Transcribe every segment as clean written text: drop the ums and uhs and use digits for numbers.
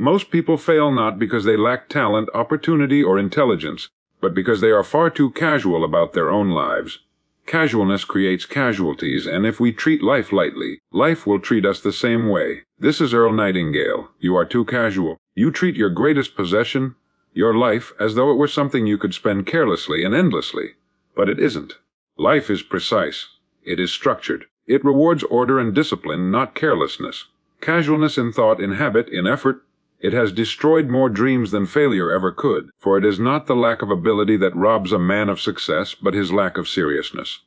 Most people fail not because they lack talent, opportunity, or intelligence, but because they are far too casual about their own lives. Casualness creates casualties, and if we treat life lightly, life will treat us the same way. This is Earl Nightingale. You are too casual. You treat your greatest possession, your life, as though it were something you could spend carelessly and endlessly. But it isn't. Life is precise. It is structured. It rewards order and discipline, not carelessness. Casualness in thought, in habit, in effort. It has destroyed more dreams than failure ever could, for it is not the lack of ability that robs a man of success, but his lack of seriousness.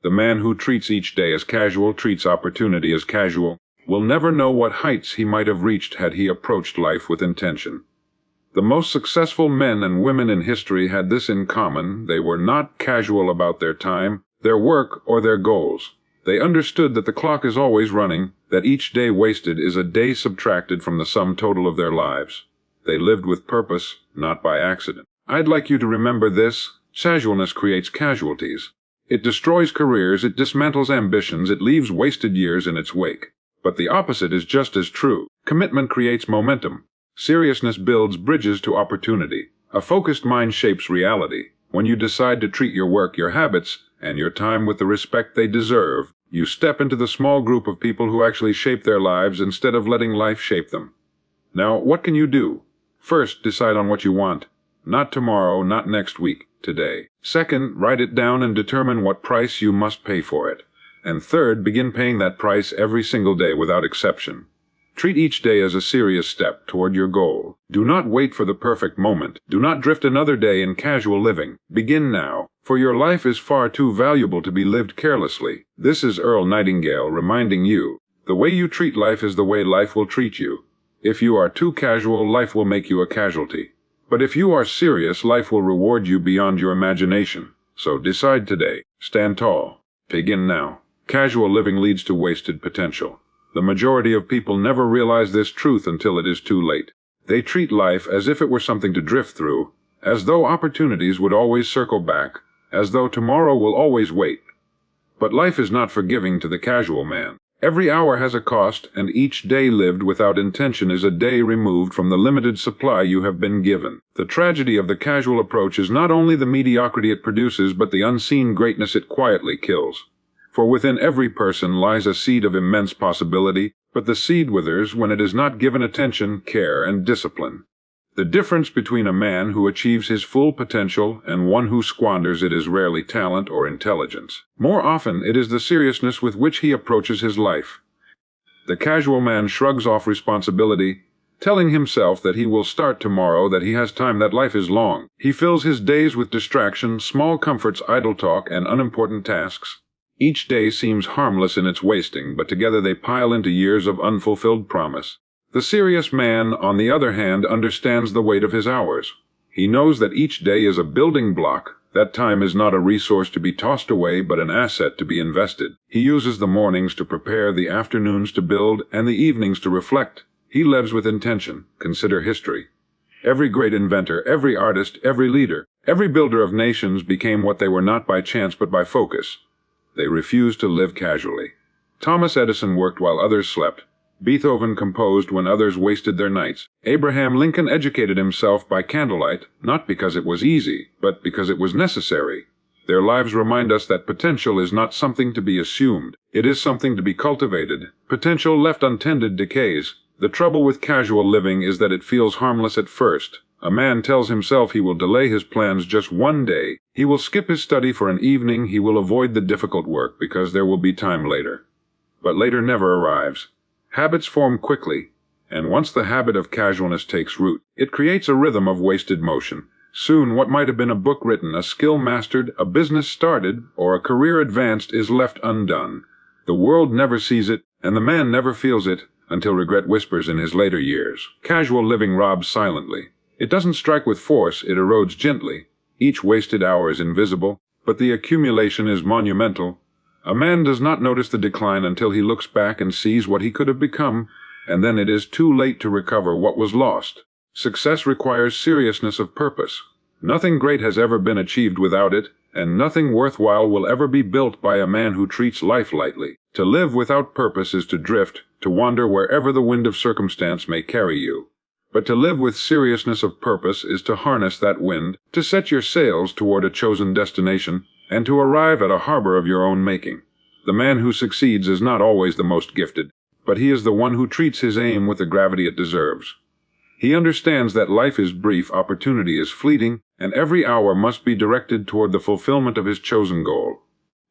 The man who treats each day as casual, treats opportunity as casual, will never know what heights he might have reached had he approached life with intention. The most successful men and women in history had this in common: they were not casual about their time, their work, or their goals. They understood that the clock is always running, that each day wasted is a day subtracted from the sum total of their lives. They lived with purpose, not by accident. I'd like you to remember this: casualness creates casualties. It destroys careers, it dismantles ambitions, it leaves wasted years in its wake. But the opposite is just as true. Commitment creates momentum. Seriousness builds bridges to opportunity. A focused mind shapes reality. When you decide to treat your work, your habits, and your time with the respect they deserve, you step into the small group of people who actually shape their lives instead of letting life shape them. Now, what can you do? First, decide on what you want. Not tomorrow, not next week, today. Second, write it down and determine what price you must pay for it. And third, begin paying that price every single day without exception. Treat each day as a serious step toward your goal. Do not wait for the perfect moment. Do not drift another day in casual living. Begin now, for your life is far too valuable to be lived carelessly. This is Earl Nightingale reminding you, the way you treat life is the way life will treat you. If you are too casual, life will make you a casualty. But if you are serious, life will reward you beyond your imagination. So decide today. Stand tall. Begin now. Casual living leads to wasted potential. The majority of people never realize this truth until it is too late. They treat life as if it were something to drift through, as though opportunities would always circle back, as though tomorrow will always wait. But life is not forgiving to the casual man. Every hour has a cost, and each day lived without intention is a day removed from the limited supply you have been given. The tragedy of the casual approach is not only the mediocrity it produces, but the unseen greatness it quietly kills. For within every person lies a seed of immense possibility, but the seed withers when it is not given attention, care, and discipline. The difference between a man who achieves his full potential and one who squanders it is rarely talent or intelligence. More often, it is the seriousness with which he approaches his life. The casual man shrugs off responsibility, telling himself that he will start tomorrow, that he has time, that life is long. He fills his days with distraction, small comforts, idle talk, and unimportant tasks. Each day seems harmless in its wasting, but together they pile into years of unfulfilled promise. The serious man, on the other hand, understands the weight of his hours. He knows that each day is a building block, that time is not a resource to be tossed away, but an asset to be invested. He uses the mornings to prepare, the afternoons to build, and the evenings to reflect. He lives with intention. Consider history. Every great inventor, every artist, every leader, every builder of nations became what they were not by chance but by focus. They refused to live casually. Thomas Edison worked while others slept. Beethoven composed when others wasted their nights. Abraham Lincoln educated himself by candlelight, not because it was easy, but because it was necessary. Their lives remind us that potential is not something to be assumed. It is something to be cultivated. Potential left untended decays. The trouble with casual living is that it feels harmless at first. A man tells himself he will delay his plans just one day. He will skip his study for an evening. He will avoid the difficult work because there will be time later. But later never arrives. Habits form quickly, and once the habit of casualness takes root, it creates a rhythm of wasted motion. Soon what might have been a book written, a skill mastered, a business started, or a career advanced is left undone. The world never sees it, and the man never feels it, until regret whispers in his later years. Casual living robs silently. It doesn't strike with force, it erodes gently. Each wasted hour is invisible, but the accumulation is monumental. A man does not notice the decline until he looks back and sees what he could have become, and then it is too late to recover what was lost. Success requires seriousness of purpose. Nothing great has ever been achieved without it, and nothing worthwhile will ever be built by a man who treats life lightly. To live without purpose is to drift, to wander wherever the wind of circumstance may carry you. But to live with seriousness of purpose is to harness that wind, to set your sails toward a chosen destination, and to arrive at a harbor of your own making. The man who succeeds is not always the most gifted, but he is the one who treats his aim with the gravity it deserves. He understands that life is brief, opportunity is fleeting, and every hour must be directed toward the fulfillment of his chosen goal.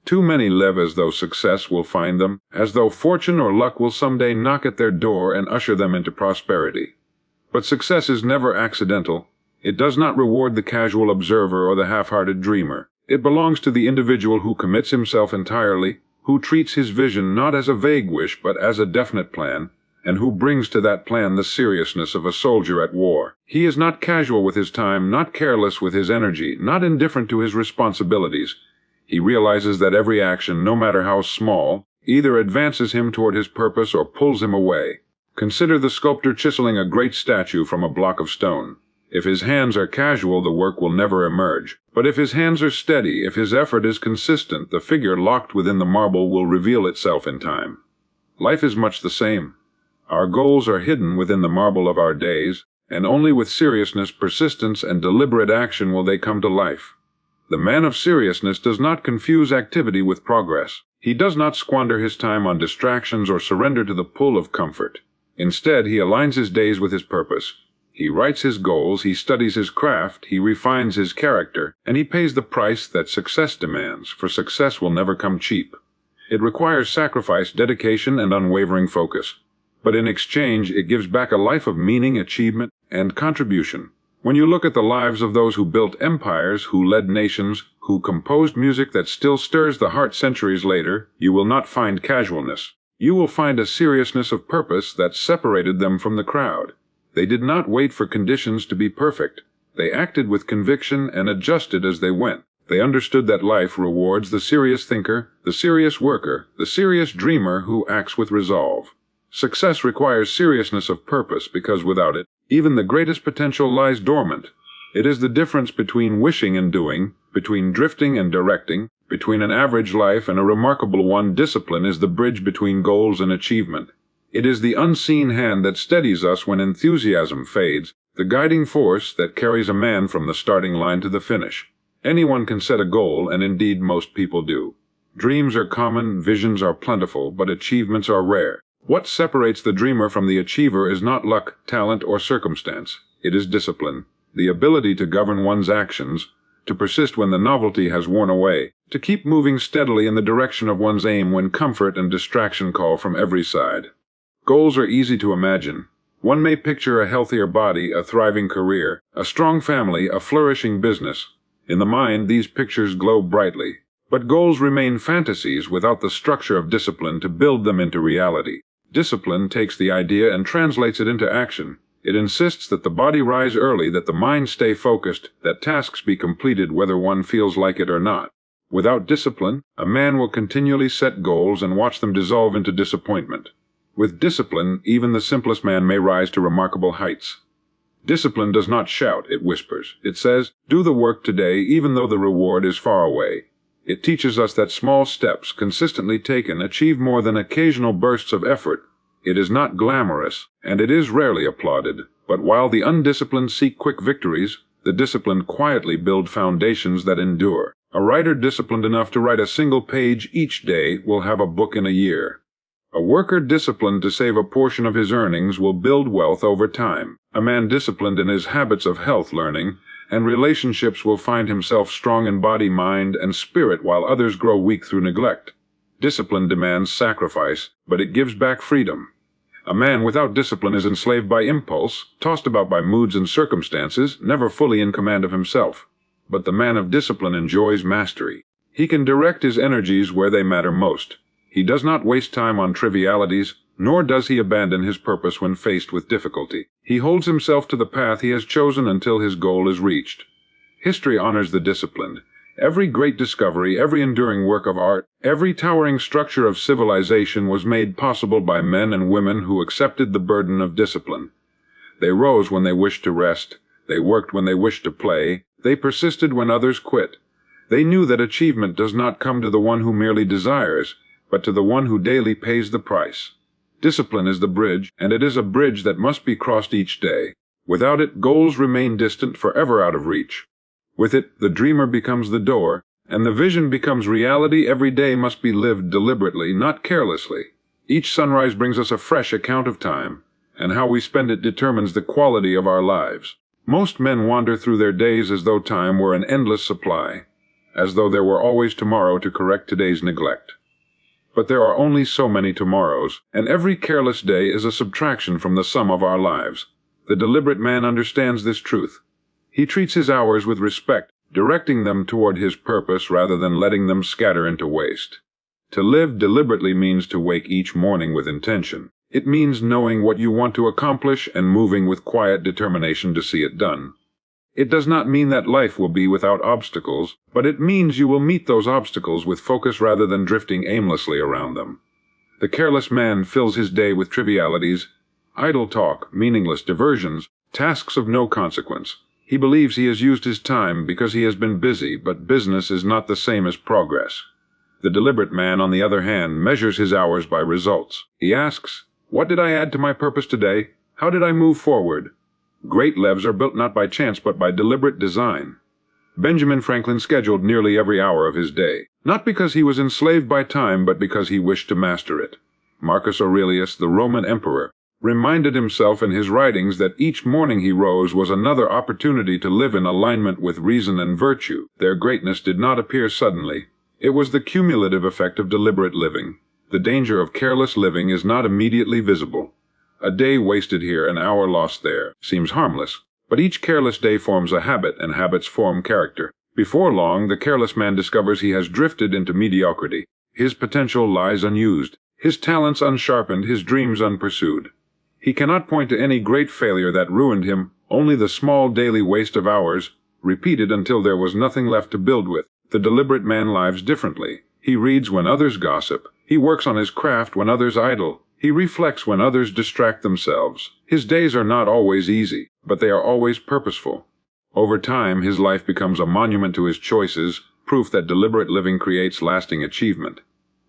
Too many live as though success will find them, as though fortune or luck will someday knock at their door and usher them into prosperity. But success is never accidental. It does not reward the casual observer or the half-hearted dreamer. It belongs to the individual who commits himself entirely, who treats his vision not as a vague wish but as a definite plan, and who brings to that plan the seriousness of a soldier at war. He is not casual with his time, not careless with his energy, not indifferent to his responsibilities. He realizes that every action, no matter how small, either advances him toward his purpose or pulls him away. Consider the sculptor chiseling a great statue from a block of stone. If his hands are casual, the work will never emerge. But if his hands are steady, if his effort is consistent, the figure locked within the marble will reveal itself in time. Life is much the same. Our goals are hidden within the marble of our days, and only with seriousness, persistence, and deliberate action will they come to life. The man of seriousness does not confuse activity with progress. He does not squander his time on distractions or surrender to the pull of comfort. Instead, he aligns his days with his purpose. He writes his goals, he studies his craft, he refines his character, and he pays the price that success demands, for success will never come cheap. It requires sacrifice, dedication, and unwavering focus. But in exchange, it gives back a life of meaning, achievement, and contribution. When you look at the lives of those who built empires, who led nations, who composed music that still stirs the heart centuries later, you will not find casualness. You will find a seriousness of purpose that separated them from the crowd. They did not wait for conditions to be perfect. They acted with conviction and adjusted as they went. They understood that life rewards the serious thinker, the serious worker, the serious dreamer who acts with resolve. Success requires seriousness of purpose because without it, even the greatest potential lies dormant. It is the difference between wishing and doing, between drifting and directing, between an average life and a remarkable one. Discipline is the bridge between goals and achievement. It is the unseen hand that steadies us when enthusiasm fades, the guiding force that carries a man from the starting line to the finish. Anyone can set a goal, and indeed most people do. Dreams are common, visions are plentiful, but achievements are rare. What separates the dreamer from the achiever is not luck, talent, or circumstance. It is discipline, the ability to govern one's actions, to persist when the novelty has worn away, to keep moving steadily in the direction of one's aim when comfort and distraction call from every side. Goals are easy to imagine. One may picture a healthier body, a thriving career, a strong family, a flourishing business. In the mind, these pictures glow brightly. But goals remain fantasies without the structure of discipline to build them into reality. Discipline takes the idea and translates it into action. It insists that the body rise early, that the mind stay focused, that tasks be completed whether one feels like it or not. Without discipline, a man will continually set goals and watch them dissolve into disappointment. With discipline, even the simplest man may rise to remarkable heights. Discipline does not shout, it whispers. It says, do the work today even though the reward is far away. It teaches us that small steps, consistently taken, achieve more than occasional bursts of effort. It is not glamorous, and it is rarely applauded, but while the undisciplined seek quick victories, the disciplined quietly build foundations that endure. A writer disciplined enough to write a single page each day will have a book in a year. A worker disciplined to save a portion of his earnings will build wealth over time. A man disciplined in his habits of health, learning, and relationships will find himself strong in body, mind, and spirit while others grow weak through neglect. Discipline demands sacrifice, but it gives back freedom. A man without discipline is enslaved by impulse, tossed about by moods and circumstances, never fully in command of himself. But the man of discipline enjoys mastery. He can direct his energies where they matter most. He does not waste time on trivialities, nor does he abandon his purpose when faced with difficulty. He holds himself to the path he has chosen until his goal is reached. History honors the disciplined. Every great discovery, every enduring work of art, every towering structure of civilization was made possible by men and women who accepted the burden of discipline. They rose when they wished to rest. They worked when they wished to play. They persisted when others quit. They knew that achievement does not come to the one who merely desires, but to the one who daily pays the price. Discipline is the bridge, and it is a bridge that must be crossed each day. Without it, goals remain distant, forever out of reach. With it, the dreamer becomes the door, and the vision becomes reality. Every day must be lived deliberately, not carelessly. Each sunrise brings us a fresh account of time, and how we spend it determines the quality of our lives. Most men wander through their days as though time were an endless supply, as though there were always tomorrow to correct today's neglect. But there are only so many tomorrows, and every careless day is a subtraction from the sum of our lives. The deliberate man understands this truth. He treats his hours with respect, directing them toward his purpose rather than letting them scatter into waste. To live deliberately means to wake each morning with intention. It means knowing what you want to accomplish and moving with quiet determination to see it done. It does not mean that life will be without obstacles, but it means you will meet those obstacles with focus rather than drifting aimlessly around them. The careless man fills his day with trivialities, idle talk, meaningless diversions, tasks of no consequence. He believes he has used his time because he has been busy, but business is not the same as progress. The deliberate man, on the other hand, measures his hours by results. He asks, "What did I add to my purpose today? How did I move forward?" Great lives are built not by chance but by deliberate design. Benjamin Franklin scheduled nearly every hour of his day, not because he was enslaved by time but because he wished to master it. Marcus Aurelius, the Roman emperor, reminded himself in his writings that each morning he rose was another opportunity to live in alignment with reason and virtue. Their greatness did not appear suddenly. It was the cumulative effect of deliberate living. The danger of careless living is not immediately visible. A day wasted here, an hour lost there, seems harmless, but each careless day forms a habit, and habits form character. Before long, the careless man discovers he has drifted into mediocrity. His potential lies unused, his talents unsharpened, his dreams unpursued. He cannot point to any great failure that ruined him, only the small daily waste of hours, repeated until there was nothing left to build with. The deliberate man lives differently. He reads when others gossip. He works on his craft when others idle. He reflects when others distract themselves. His days are not always easy, but they are always purposeful. Over time, his life becomes a monument to his choices, proof that deliberate living creates lasting achievement.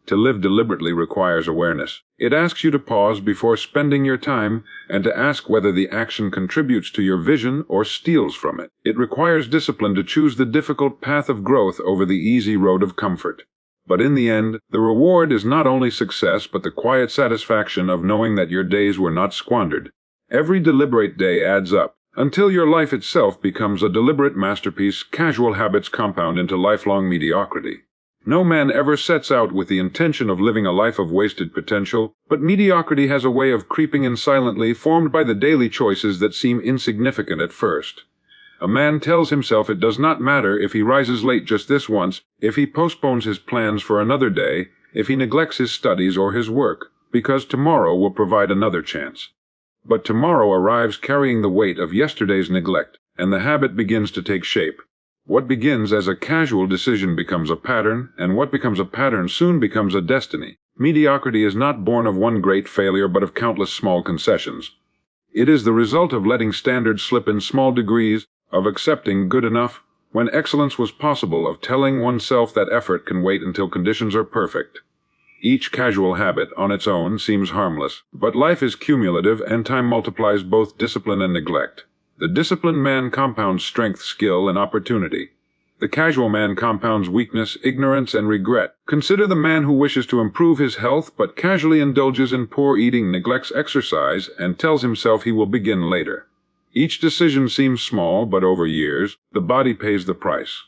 To live deliberately requires awareness. It asks you to pause before spending your time and to ask whether the action contributes to your vision or steals from it. It requires discipline to choose the difficult path of growth over the easy road of comfort. But in the end, the reward is not only success but the quiet satisfaction of knowing that your days were not squandered. Every deliberate day adds up, until your life itself becomes a deliberate masterpiece. Casual habits compound into lifelong mediocrity. No man ever sets out with the intention of living a life of wasted potential, but mediocrity has a way of creeping in silently, formed by the daily choices that seem insignificant at first. A man tells himself it does not matter if he rises late just this once, if he postpones his plans for another day, if he neglects his studies or his work, because tomorrow will provide another chance. But tomorrow arrives carrying the weight of yesterday's neglect, and the habit begins to take shape. What begins as a casual decision becomes a pattern, and what becomes a pattern soon becomes a destiny. Mediocrity is not born of one great failure but of countless small concessions. It is the result of letting standards slip in small degrees, of accepting good enough when excellence was possible, of telling oneself that effort can wait until conditions are perfect. Each casual habit on its own seems harmless, but life is cumulative and time multiplies both discipline and neglect. The disciplined man compounds strength, skill, and opportunity. The casual man compounds weakness, ignorance, and regret. Consider the man who wishes to improve his health but casually indulges in poor eating, neglects exercise, and tells himself he will begin later. Each decision seems small, but over years, the body pays the price.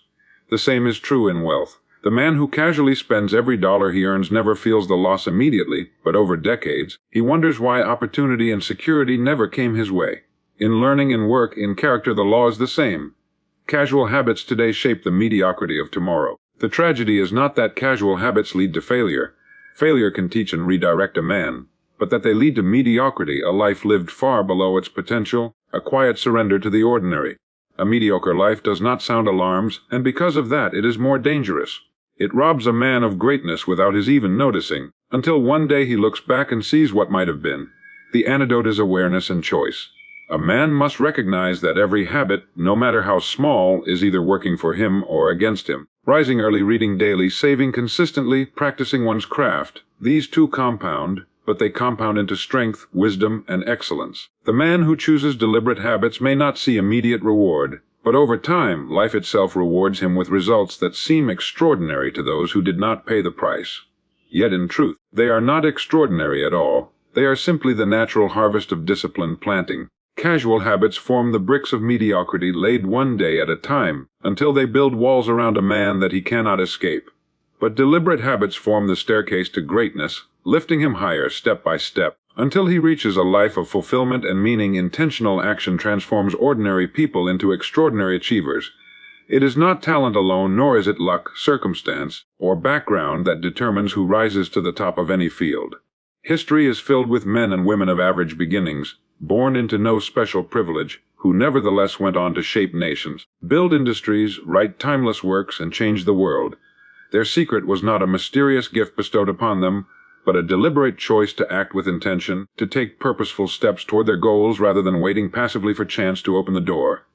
The same is true in wealth. The man who casually spends every dollar he earns never feels the loss immediately, but over decades, he wonders why opportunity and security never came his way. In learning and work, in character, the law is the same. Casual habits today shape the mediocrity of tomorrow. The tragedy is not that casual habits lead to failure. Failure can teach and redirect a man, but that they lead to mediocrity, a life lived far below its potential, a quiet surrender to the ordinary. A mediocre life does not sound alarms, and because of that it is more dangerous. It robs a man of greatness without his even noticing, until one day he looks back and sees what might have been. The antidote is awareness and choice. A man must recognize that every habit, no matter how small, is either working for him or against him. Rising early, reading daily, saving consistently, practicing one's craft, these two compound, but they compound into strength, wisdom, and excellence. The man who chooses deliberate habits may not see immediate reward, but over time, life itself rewards him with results that seem extraordinary to those who did not pay the price. Yet in truth, they are not extraordinary at all. They are simply the natural harvest of disciplined planting. Casual habits form the bricks of mediocrity laid one day at a time, until they build walls around a man that he cannot escape. But deliberate habits form the staircase to greatness, lifting him higher step by step, until he reaches a life of fulfillment and meaning. Intentional action transforms ordinary people into extraordinary achievers. It is not talent alone, nor is it luck, circumstance, or background that determines who rises to the top of any field. History is filled with men and women of average beginnings, born into no special privilege, who nevertheless went on to shape nations, build industries, write timeless works, and change the world. Their secret was not a mysterious gift bestowed upon them, but a deliberate choice to act with intention, to take purposeful steps toward their goals rather than waiting passively for chance to open the door.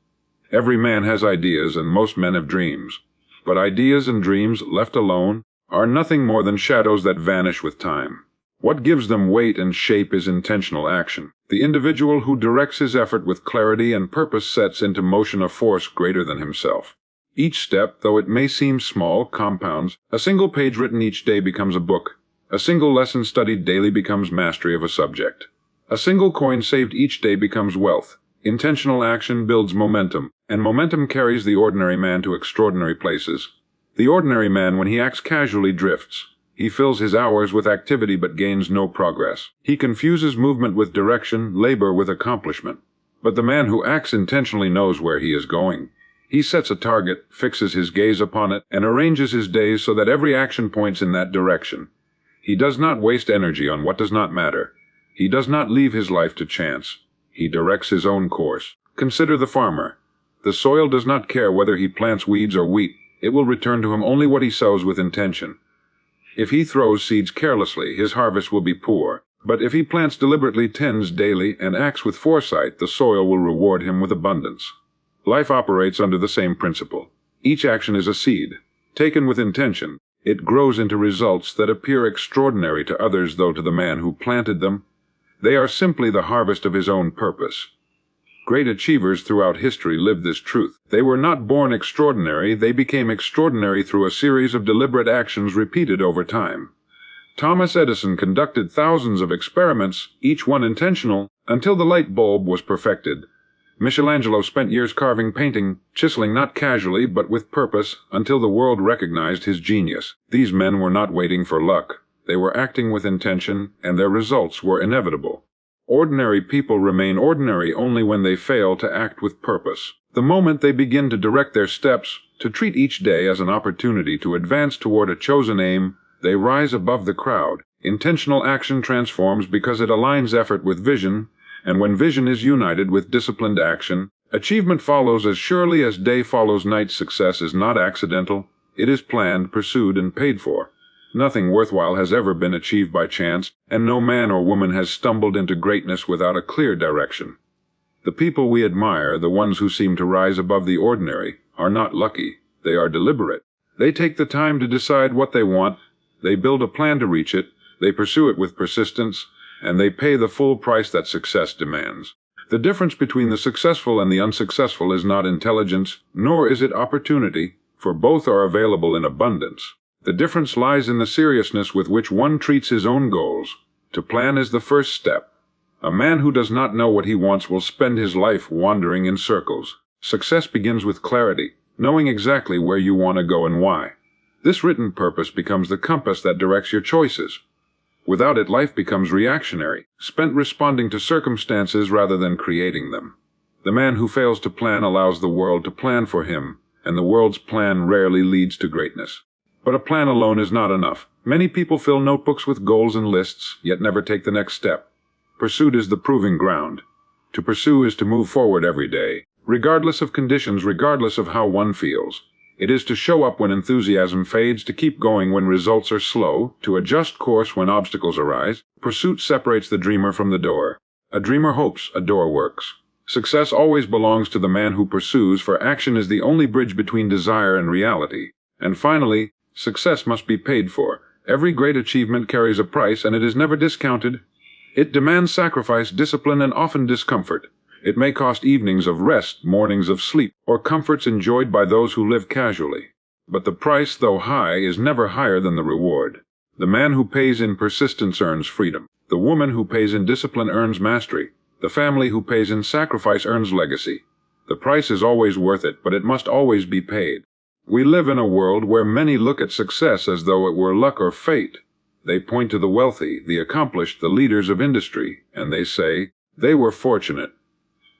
Every man has ideas, and most men have dreams. But ideas and dreams, left alone, are nothing more than shadows that vanish with time. What gives them weight and shape is intentional action. The individual who directs his effort with clarity and purpose sets into motion a force greater than himself. Each step, though it may seem small, compounds. A single page written each day becomes a book. A single lesson studied daily becomes mastery of a subject. A single coin saved each day becomes wealth. Intentional action builds momentum, and momentum carries the ordinary man to extraordinary places. The ordinary man, when he acts casually, drifts. He fills his hours with activity but gains no progress. He confuses movement with direction, labor with accomplishment. But the man who acts intentionally knows where he is going. He sets a target, fixes his gaze upon it, and arranges his days so that every action points in that direction. He does not waste energy on what does not matter. He does not leave his life to chance. He directs his own course. Consider the farmer. The soil does not care whether he plants weeds or wheat. It will return to him only what he sows with intention. If he throws seeds carelessly, his harvest will be poor. But if he plants deliberately, tends daily, and acts with foresight, the soil will reward him with abundance. Life operates under the same principle. Each action is a seed. Taken with intention, it grows into results that appear extraordinary to others, though to the man who planted them, they are simply the harvest of his own purpose. Great achievers throughout history lived this truth. They were not born extraordinary, they became extraordinary through a series of deliberate actions repeated over time. Thomas Edison conducted thousands of experiments, each one intentional, until the light bulb was perfected. Michelangelo spent years carving, painting, chiseling not casually but with purpose, until the world recognized his genius. These men were not waiting for luck. They were acting with intention, and their results were inevitable. Ordinary people remain ordinary only when they fail to act with purpose. The moment they begin to direct their steps, to treat each day as an opportunity to advance toward a chosen aim, they rise above the crowd. Intentional action transforms because it aligns effort with vision, and when vision is united with disciplined action, achievement follows as surely as day follows night. Success is not accidental. It is planned, pursued, and paid for. Nothing worthwhile has ever been achieved by chance, and no man or woman has stumbled into greatness without a clear direction. The people we admire, the ones who seem to rise above the ordinary, are not lucky. They are deliberate. They take the time to decide what they want, they build a plan to reach it, they pursue it with persistence, and they pay the full price that success demands. The difference between the successful and the unsuccessful is not intelligence, nor is it opportunity, for both are available in abundance. The difference lies in the seriousness with which one treats his own goals. To plan is the first step. A man who does not know what he wants will spend his life wandering in circles. Success begins with clarity, knowing exactly where you want to go and why. This written purpose becomes the compass that directs your choices. Without it, life becomes reactionary, spent responding to circumstances rather than creating them. The man who fails to plan allows the world to plan for him, and the world's plan rarely leads to greatness. But a plan alone is not enough. Many people fill notebooks with goals and lists, yet never take the next step. Pursuit is the proving ground. To pursue is to move forward every day, regardless of conditions, regardless of how one feels. It is to show up when enthusiasm fades, to keep going when results are slow, to adjust course when obstacles arise. Pursuit separates the dreamer from the door. A dreamer hopes, a door works. Success always belongs to the man who pursues, for action is the only bridge between desire and reality. And finally, success must be paid for. Every great achievement carries a price, and it is never discounted. It demands sacrifice, discipline, and often discomfort. It may cost evenings of rest, mornings of sleep, or comforts enjoyed by those who live casually. But the price, though high, is never higher than the reward. The man who pays in persistence earns freedom. The woman who pays in discipline earns mastery. The family who pays in sacrifice earns legacy. The price is always worth it, but it must always be paid. We live in a world where many look at success as though it were luck or fate. They point to the wealthy, the accomplished, the leaders of industry, and they say, they were fortunate.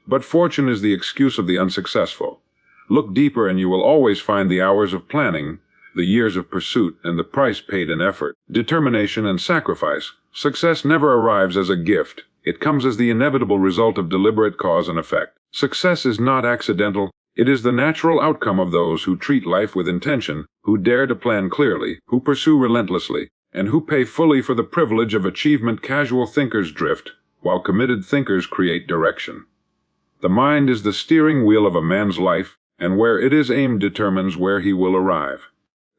But fortune is the excuse of the unsuccessful. Look deeper and you will always find the hours of planning, the years of pursuit, and the price paid in effort, determination, and sacrifice. Success never arrives as a gift. It comes as the inevitable result of deliberate cause and effect. Success is not accidental. It is the natural outcome of those who treat life with intention, who dare to plan clearly, who pursue relentlessly, and who pay fully for the privilege of achievement. Casual thinkers drift, while committed thinkers create direction. The mind is the steering wheel of a man's life, and where it is aimed determines where he will arrive.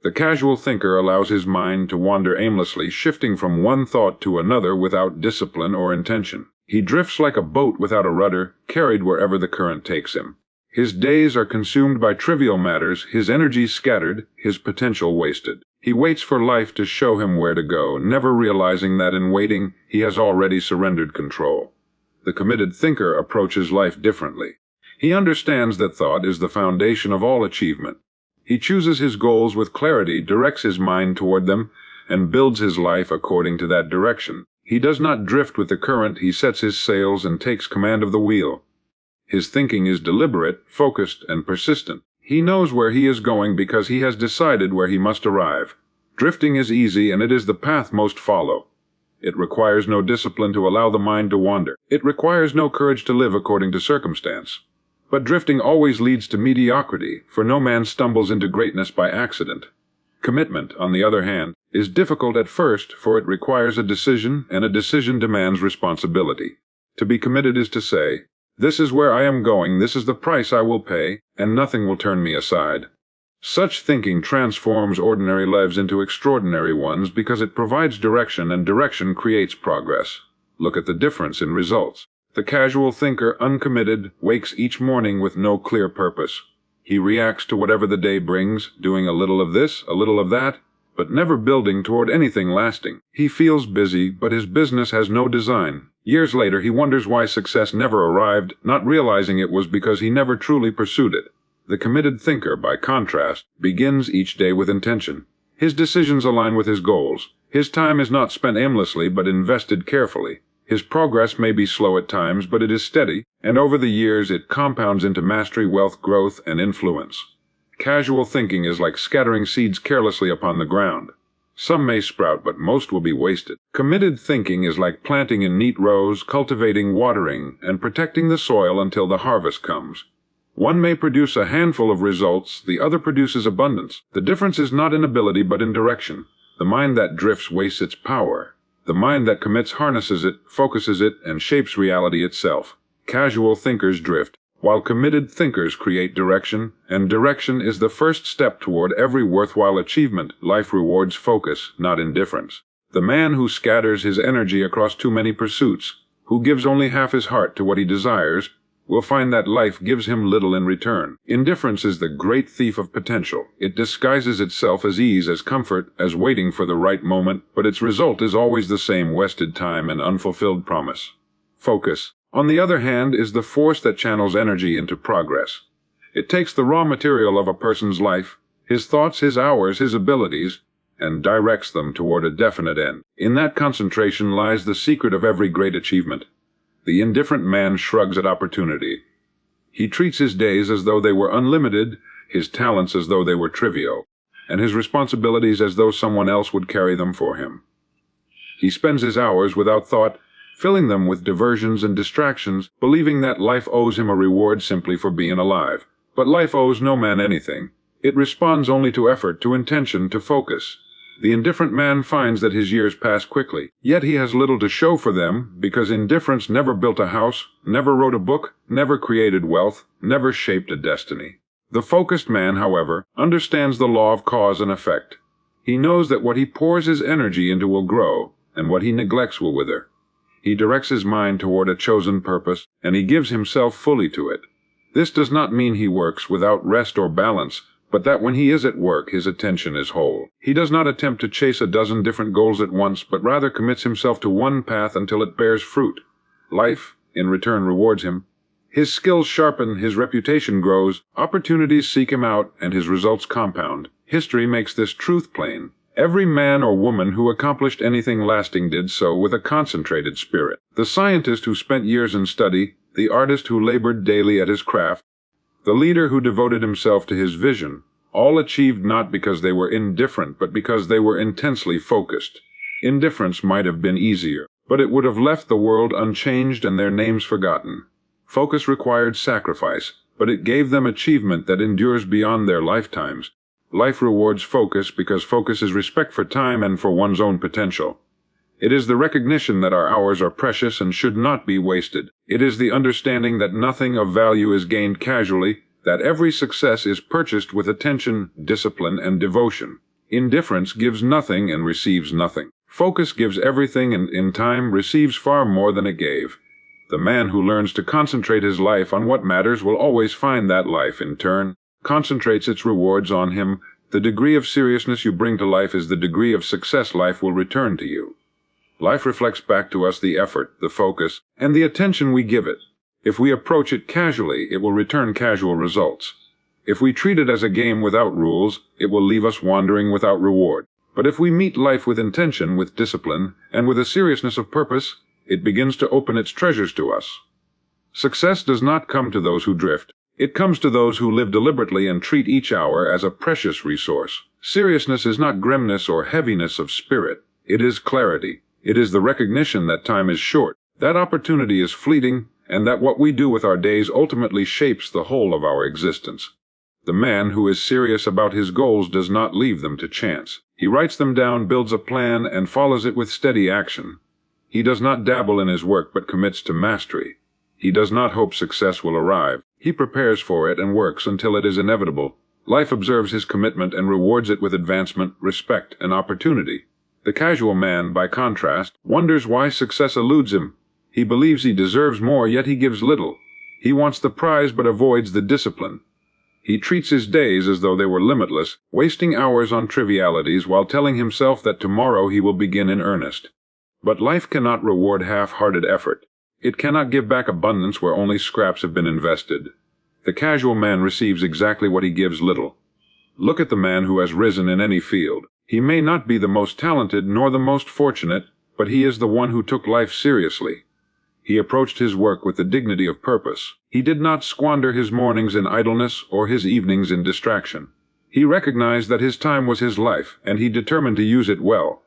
The casual thinker allows his mind to wander aimlessly, shifting from one thought to another without discipline or intention. He drifts like a boat without a rudder, carried wherever the current takes him. His days are consumed by trivial matters, his energy scattered, his potential wasted. He waits for life to show him where to go, never realizing that in waiting he has already surrendered control. The committed thinker approaches life differently. He understands that thought is the foundation of all achievement. He chooses his goals with clarity, directs his mind toward them, and builds his life according to that direction. He does not drift with the current, he sets his sails and takes command of the wheel. His thinking is deliberate, focused, and persistent. He knows where he is going because he has decided where he must arrive. Drifting is easy, and it is the path most follow. It requires no discipline to allow the mind to wander. It requires no courage to live according to circumstance. But drifting always leads to mediocrity, for no man stumbles into greatness by accident. Commitment, on the other hand, is difficult at first, for it requires a decision, and a decision demands responsibility. To be committed is to say, this is where I am going, this is the price I will pay, and nothing will turn me aside. Such thinking transforms ordinary lives into extraordinary ones because it provides direction, and direction creates progress. Look at the difference in results. The casual thinker, uncommitted, wakes each morning with no clear purpose. He reacts to whatever the day brings, doing a little of this, a little of that, but never building toward anything lasting. He feels busy, but his business has no design. Years later, he wonders why success never arrived, not realizing it was because he never truly pursued it. The committed thinker, by contrast, begins each day with intention. His decisions align with his goals. His time is not spent aimlessly, but invested carefully. His progress may be slow at times, but it is steady, and over the years it compounds into mastery, wealth, growth, and influence. Casual thinking is like scattering seeds carelessly upon the ground. Some may sprout, but most will be wasted. Committed thinking is like planting in neat rows, cultivating, watering, and protecting the soil until the harvest comes. One may produce a handful of results, the other produces abundance. The difference is not in ability, but in direction. The mind that drifts wastes its power. The mind that commits harnesses it, focuses it, and shapes reality itself. Casual thinkers drift, while committed thinkers create direction, and direction is the first step toward every worthwhile achievement. Life rewards focus, not indifference. The man who scatters his energy across too many pursuits, who gives only half his heart to what he desires, will find that life gives him little in return. Indifference is the great thief of potential. It disguises itself as ease, as comfort, as waiting for the right moment, but its result is always the same: wasted time and unfulfilled promise. Focus, on the other hand, is the force that channels energy into progress. It takes the raw material of a person's life, his thoughts, his hours, his abilities, and directs them toward a definite end. In that concentration lies the secret of every great achievement. The indifferent man shrugs at opportunity. He treats his days as though they were unlimited, his talents as though they were trivial, and his responsibilities as though someone else would carry them for him. He spends his hours without thought, filling them with diversions and distractions, believing that life owes him a reward simply for being alive. But life owes no man anything. It responds only to effort, to intention, to focus. The indifferent man finds that his years pass quickly, yet he has little to show for them, because indifference never built a house, never wrote a book, never created wealth, never shaped a destiny. The focused man, however, understands the law of cause and effect. He knows that what he pours his energy into will grow, and what he neglects will wither. He directs his mind toward a chosen purpose, and he gives himself fully to it. This does not mean he works without rest or balance, but that when he is at work, his attention is whole. He does not attempt to chase a dozen different goals at once, but rather commits himself to one path until it bears fruit. Life, in return, rewards him. His skills sharpen, his reputation grows, opportunities seek him out, and his results compound. History makes this truth plain. Every man or woman who accomplished anything lasting did so with a concentrated spirit. The scientist who spent years in study, the artist who labored daily at his craft, the leader who devoted himself to his vision, all achieved not because they were indifferent, but because they were intensely focused. Indifference might have been easier, but it would have left the world unchanged and their names forgotten. Focus required sacrifice, but it gave them achievement that endures beyond their lifetimes. Life rewards focus because focus is respect for time and for one's own potential. It is the recognition that our hours are precious and should not be wasted. It is the understanding that nothing of value is gained casually, that every success is purchased with attention, discipline, and devotion. Indifference gives nothing and receives nothing. Focus gives everything and, in time, receives far more than it gave. The man who learns to concentrate his life on what matters will always find that life, in turn, concentrates its rewards on him. The degree of seriousness you bring to life is the degree of success life will return to you. Life reflects back to us the effort, the focus, and the attention we give it. If we approach it casually, it will return casual results. If we treat it as a game without rules, it will leave us wandering without reward. But if we meet life with intention, with discipline, and with a seriousness of purpose, it begins to open its treasures to us. Success does not come to those who drift. It comes to those who live deliberately and treat each hour as a precious resource. Seriousness is not grimness or heaviness of spirit. It is clarity. It is the recognition that time is short, that opportunity is fleeting, and that what we do with our days ultimately shapes the whole of our existence. The man who is serious about his goals does not leave them to chance. He writes them down, builds a plan, and follows it with steady action. He does not dabble in his work but commits to mastery. He does not hope success will arrive. He prepares for it and works until it is inevitable. Life observes his commitment and rewards it with advancement, respect, and opportunity. The casual man, by contrast, wonders why success eludes him. He believes he deserves more, yet he gives little. He wants the prize but avoids the discipline. He treats his days as though they were limitless, wasting hours on trivialities while telling himself that tomorrow he will begin in earnest. But life cannot reward half-hearted effort. It cannot give back abundance where only scraps have been invested. The casual man receives exactly what he gives little. Look at the man who has risen in any field. He may not be the most talented nor the most fortunate, but he is the one who took life seriously. He approached his work with the dignity of purpose. He did not squander his mornings in idleness or his evenings in distraction. He recognized that his time was his life, and he determined to use it well.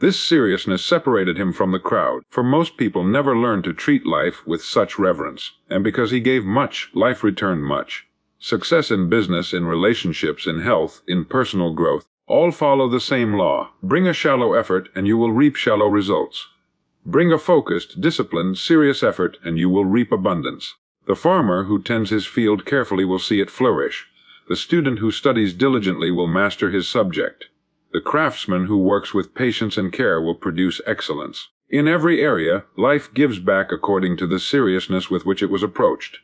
This seriousness separated him from the crowd, for most people never learn to treat life with such reverence, and because he gave much, life returned much. Success in business, in relationships, in health, in personal growth, all follow the same law. Bring a shallow effort, and you will reap shallow results. Bring a focused, disciplined, serious effort, and you will reap abundance. The farmer who tends his field carefully will see it flourish. The student who studies diligently will master his subject. The craftsman who works with patience and care will produce excellence. In every area, life gives back according to the seriousness with which it was approached.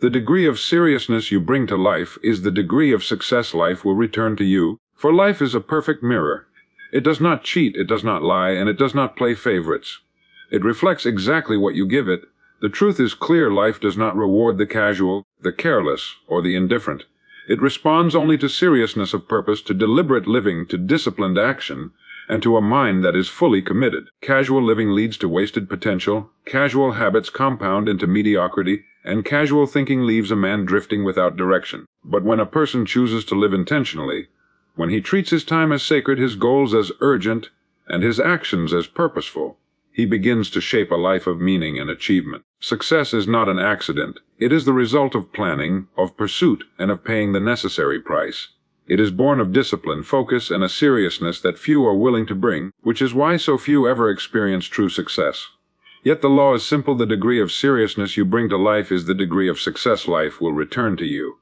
The degree of seriousness you bring to life is the degree of success life will return to you, for life is a perfect mirror. It does not cheat, it does not lie, and it does not play favorites. It reflects exactly what you give it. The truth is clear: life does not reward the casual, the careless, or the indifferent. It responds only to seriousness of purpose, to deliberate living, to disciplined action, and to a mind that is fully committed. Casual living leads to wasted potential, casual habits compound into mediocrity, and casual thinking leaves a man drifting without direction. But when a person chooses to live intentionally, when he treats his time as sacred, his goals as urgent, and his actions as purposeful, he begins to shape a life of meaning and achievement. Success is not an accident. It is the result of planning, of pursuit, and of paying the necessary price. It is born of discipline, focus, and a seriousness that few are willing to bring, which is why so few ever experience true success. Yet the law is simple: the degree of seriousness you bring to life is the degree of success life will return to you.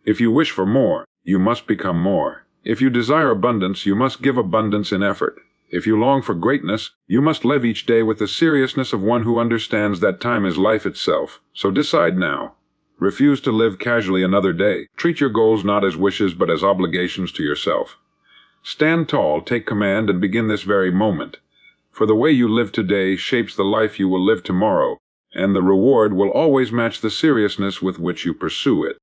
If you wish for more, you must become more. If you desire abundance, you must give abundance in effort. If you long for greatness, you must live each day with the seriousness of one who understands that time is life itself. So decide now. Refuse to live casually another day. Treat your goals not as wishes but as obligations to yourself. Stand tall, take command, and begin this very moment. For the way you live today shapes the life you will live tomorrow, and the reward will always match the seriousness with which you pursue it.